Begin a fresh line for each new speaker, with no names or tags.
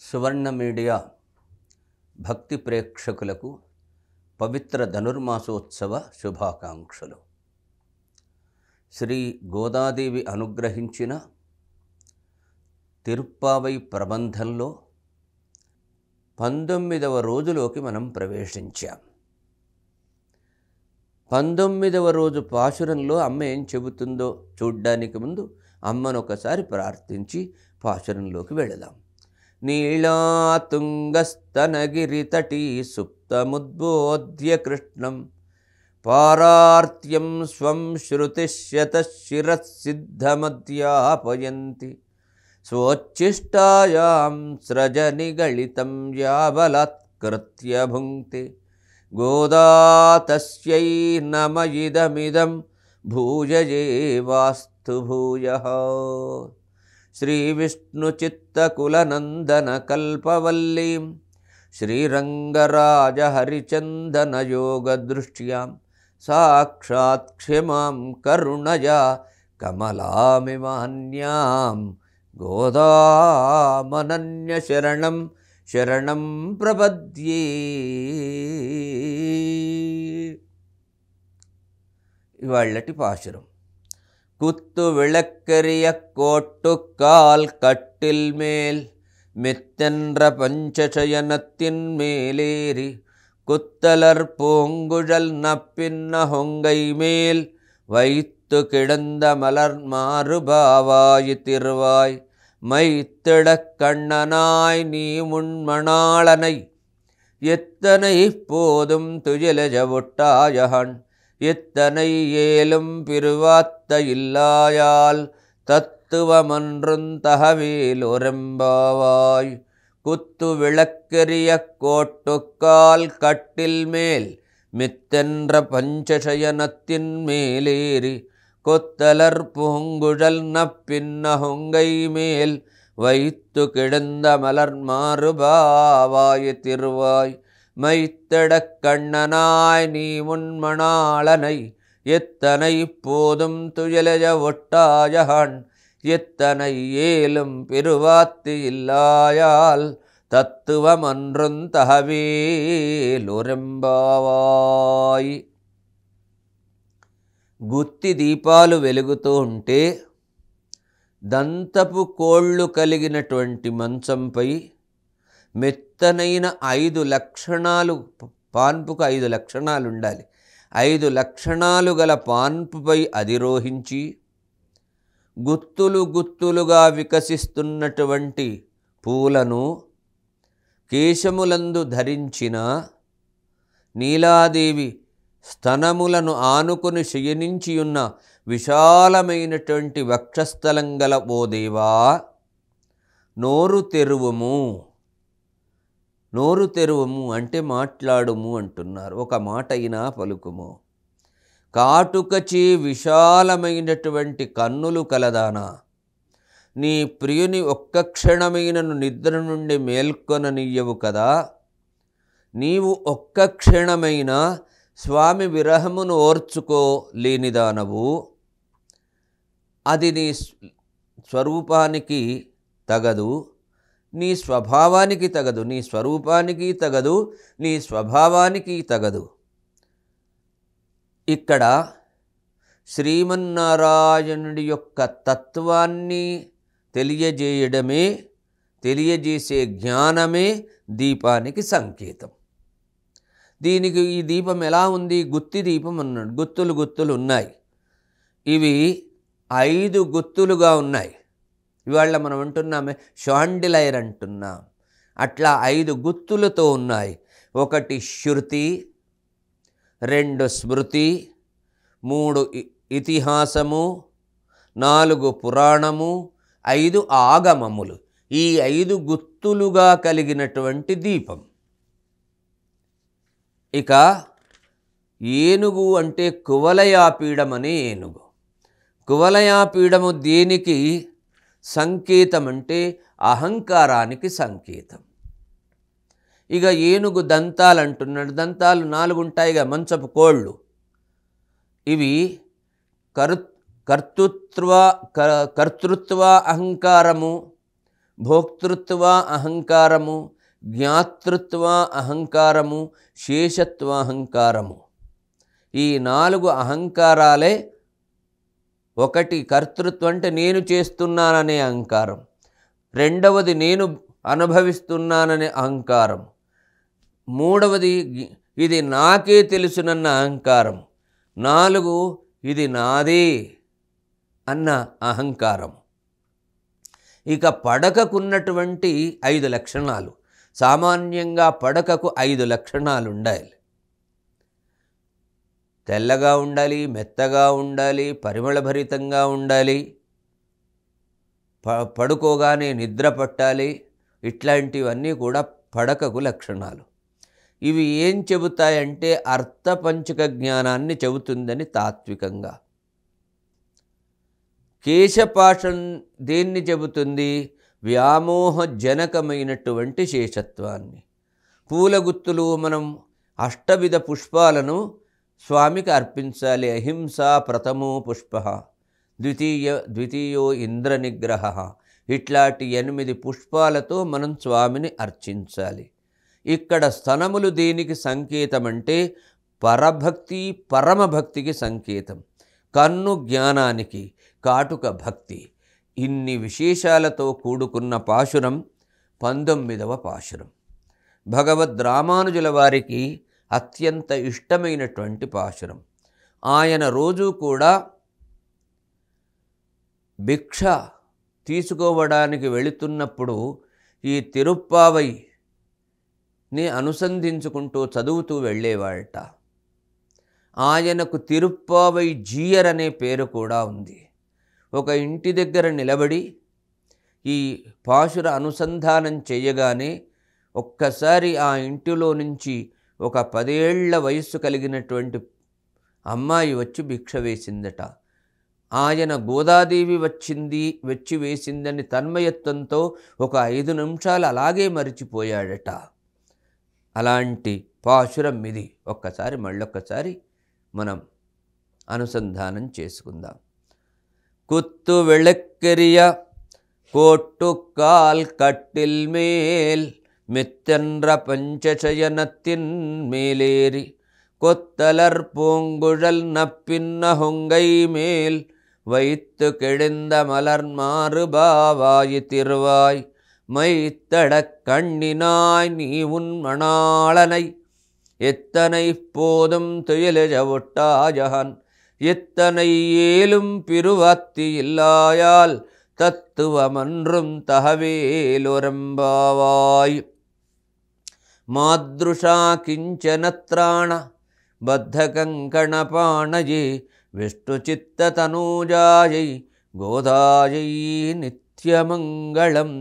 సువర్ణ media భక్తి ప్రేక్షకులకు పవిత్ర ధనుర్మాసోత్సవ శుభాకాంక్షలు. శ్రీ గోదాదేవి అనుగ్రహించిన తిరుప్పావై ప్రబంధంలో 19వ రోజులోకి మనం ప్రవేశించాం. 19వ రోజు పాశురంలో అమ్మ ఏం చెబుతుందో చూడ్డానికి ముందు అమ్మను ఒకసారి ప్రార్థించి పాశురంలోకి వెళదాం. నీళాతుంగస్తనగిరితటీ సుప్తముద్బోధ్య కృష్ణం పారార్త్యం స్వం శృతిశతశిరసిద్ధమధ్యాపయంతి స్వోచ్ఛిష్టాయాం స్రజనిగళితం యాబలాత్కృత్య భుంక్తే గోదా తస్యై నమ ఇదమిదం భూయయేవాస్తు భూయః. శ్రీవిష్ణుచిత్తకులనందనకల్పవల్లీం శ్రీరంగరాజహరిచందనయోగదృష్ట్యాం సాక్షాత్ క్షమాం కరుణయా కమలామిమాన్యాం గోదామనన్యశరణం శరణం ప్రపద్యే. ఇవాళ్ళటి పాశురం. குத்து விளக்கரிய கோட்டுக்கால் கட்டில் மேல் மெத்தென்ற பஞ்சசயனத்தின் மேலேறி குத்தலர் பூங்குழல் நப்பின்ன ஹொங்கை மேல் வைத்து கிடந்த மலர் மாறுபாவாய் திருவாய் மைத்திடக் கண்ணனாய் நீ முன்மணாளனை எத்தனை போதும் துயிலஜ ஒட்டாயகன் எத்தனை ஏலும் பிரிவாத்த இல்லாயால் தத்துவமன்றும் தகவேலொரெம்பாவாய். குத்து விளக்கெரிய கோட்டுக்கால் கட்டில் மேல் மித்தென்ற பஞ்சசயனத்தின் மேலேறி கொத்தலர் பூங்குழல் நப்பின்ன ஹொங்கை மேல் வைத்து கிடந்த மலர் மாறுபாவாய் திருவாய் மைத்தடக் கண்ணனாய் நீ முன்மணாளனை எத்தனை போதும் துயலஜ ஒட்டாயகன் எத்தனை ஏலும் பெருவாத்து இல்லாயால் தத்துவமன்றும் తహవేలొరెంబావాయ్. గుత్తి దీపాలు వెలుగుతూ ఉంటే దంతపు కోళ్ళు కలిగినటువంటి మంచంపై మెత్తనైన 5 లక్షణాలు, పాన్పుకు 5 లక్షణాలు ఉండాలి. 5 లక్షణాలు గల పాన్పుపై అధిరోహించి గుత్తులు గుత్తులుగా వికసిస్తున్నటువంటి పూలను కేశములందు ధరించిన నీలాదేవి స్తనములను ఆనుకొని శయనించియున్న విశాలమైనటువంటి వక్షస్థలం గల ఓ దేవా, నోరు తెరువుము. నోరు తెరువుము అంటే మాట్లాడుము అంటున్నారు. ఒక మాట అయినా పలుకుము. కాటుకచే విశాలమైనటువంటి కన్నులు కలదానా, నీ ప్రియుని ఒక్క క్షణమైనను నిద్ర నుండి మేల్కొననియ్యవు కదా. నీవు ఒక్క క్షణమైన స్వామి విరహమును ఓర్చుకోలేనిదానవు. అది నీ స్వరూపానికి తగదు, నీ స్వభావానికి తగదు. నీ స్వరూపానికి తగదు, నీ స్వభావానికి తగదు. ఇక్కడ శ్రీమన్నారాయణుడి యొక్క తత్వాన్ని తెలియజేయడమే, తెలియజేసే జ్ఞానమే దీపానికి సంకేతం. దీనికి ఈ దీపం ఎలా ఉంది? గుత్తి దీపం అన్నాడు. గుత్తులు గుత్తులు ఉన్నాయి. ఇవి 5 గుత్తులుగా ఉన్నాయి. ఇవాళ మనం అంటున్నామే షాండిలైర్ అంటున్నాం. అట్లా 5 గుత్తులతో ఉన్నాయి. 1 శృతి, 2 స్మృతి, 3 ఇతిహాసము, 4 పురాణము, 5 ఆగమములు. ఈ 5 గుత్తులుగా కలిగినటువంటి దీపం. ఇక ఏనుగు అంటే కువలయాపీడం అనే ఏనుగు. కువలయాపీడము దేనికి సంకేతం అంటే అహంకారానికి సంకేతం. ఇక ఏనుగు దంతాలు అంటున్నాడు. దంతాలు 4 ఉంటాయిగా, మంచపు కోళ్ళు. ఇవి కర్తృత్వ అహంకారము భోక్తృత్వ అహంకారము, జ్ఞాతృత్వ అహంకారము, శేషత్వ అహంకారము. ఈ 4 అహంకారాలే. ఒకటి కర్తృత్వం అంటే నేను చేస్తున్నాననే అహంకారం, రెండవది నేను అనుభవిస్తున్నాననే అహంకారం, మూడవది ఇది నాకే తెలుసునన్న అహంకారం, 4 ఇది నాదే అన్న అహంకారం. ఇక పడకకున్నటువంటి 5 లక్షణాలు. సామాన్యంగా పడకకు 5 లక్షణాలు ఉండాలి. తెల్లగా ఉండాలి, మెత్తగా ఉండాలి, పరిమళభరితంగా ఉండాలి, పడుకోగానే నిద్ర పట్టాలి. ఇట్లాంటివన్నీ కూడా పడకకు లక్షణాలు. ఇవి ఏం చెబుతాయంటే అర్థపంచక జ్ఞానాన్ని చెబుతుందని తాత్వికంగా. కేశపాశం దేన్ని చెబుతుంది? వ్యామోహజనకమైనటువంటి శేషత్వాన్ని. పూలగుత్తులు మనం అష్టవిధ పుష్పాలను స్వామికి అర్పించాలి. అహింసా ప్రథమో పుష్ప, ద్వితీయో ఇంద్రనిగ్రహ. ఇట్లాంటి 8 పుష్పాలతో మనం స్వామిని అర్చించాలి. ఇక్కడ స్తనములు దేనికి సంకేతమంటే పరభక్తి, పరమభక్తికి సంకేతం. కన్ను జ్ఞానానికి, కాటుక భక్తి. ఇన్ని విశేషాలతో కూడుకున్న పాశురం 19వ పాశురం. భగవద్ రామానుజుల వారికి అత్యంత ఇష్టమైనటువంటి పాశురం. ఆయన రోజు కూడా భిక్ష తీసుకోవడానికి వెళుతున్నప్పుడు ఈ తిరుప్పావైని అనుసంధించుకుంటూ చదువుతూ వెళ్ళేవాడట. ఆయనకు తిరుప్పావై జీయర్ అనే పేరు కూడా ఉంది. ఒక ఇంటి దగ్గర నిలబడి ఈ పాశుర అనుసంధానం చేయగానే ఒక్కసారి ఆ ఇంటిలో నుంచి ఒక 10 ఏళ్ల వయస్సు కలిగినటువంటి అమ్మాయి వచ్చి భిక్ష వేసిందట. ఆయన గోదాదేవి వచ్చి వేసిందని తన్మయత్వంతో ఒక 5 నిమిషాలు అలాగే మరిచిపోయాడట. అలాంటి పాశురం ఇది. మళ్ళొక్కసారి మనం అనుసంధానం చేసుకుందాం. కుత్తు వెళక్కెరియ కోట్టుకాల్ కట్టిల్ మేల్ மித்தென்ற பஞ்சசயனத்தின் மேலேறி கொத்தலர் பூங்குழல் நப்பின்ன ஹொங்கை மேல் வைத்து கெழுந்த மலர் மாறுபாவாய் திருவாய் மைத்தடக் கண்ணினாய் நீ உன் மணாளனை எத்தனை போதும் துயிலெழ ஒட்டாயகன் எத்தனை ஏலும் பிருவாத்தி இல்லாயால் தத்துவமன்றும் தகவேலொரம்பாவாய். మాదృశా కించనత్రాణ బద్ధకంకణపాణయే విష్ణుచిత్తతనూజాయై గోదాయై నిత్యమంగళం.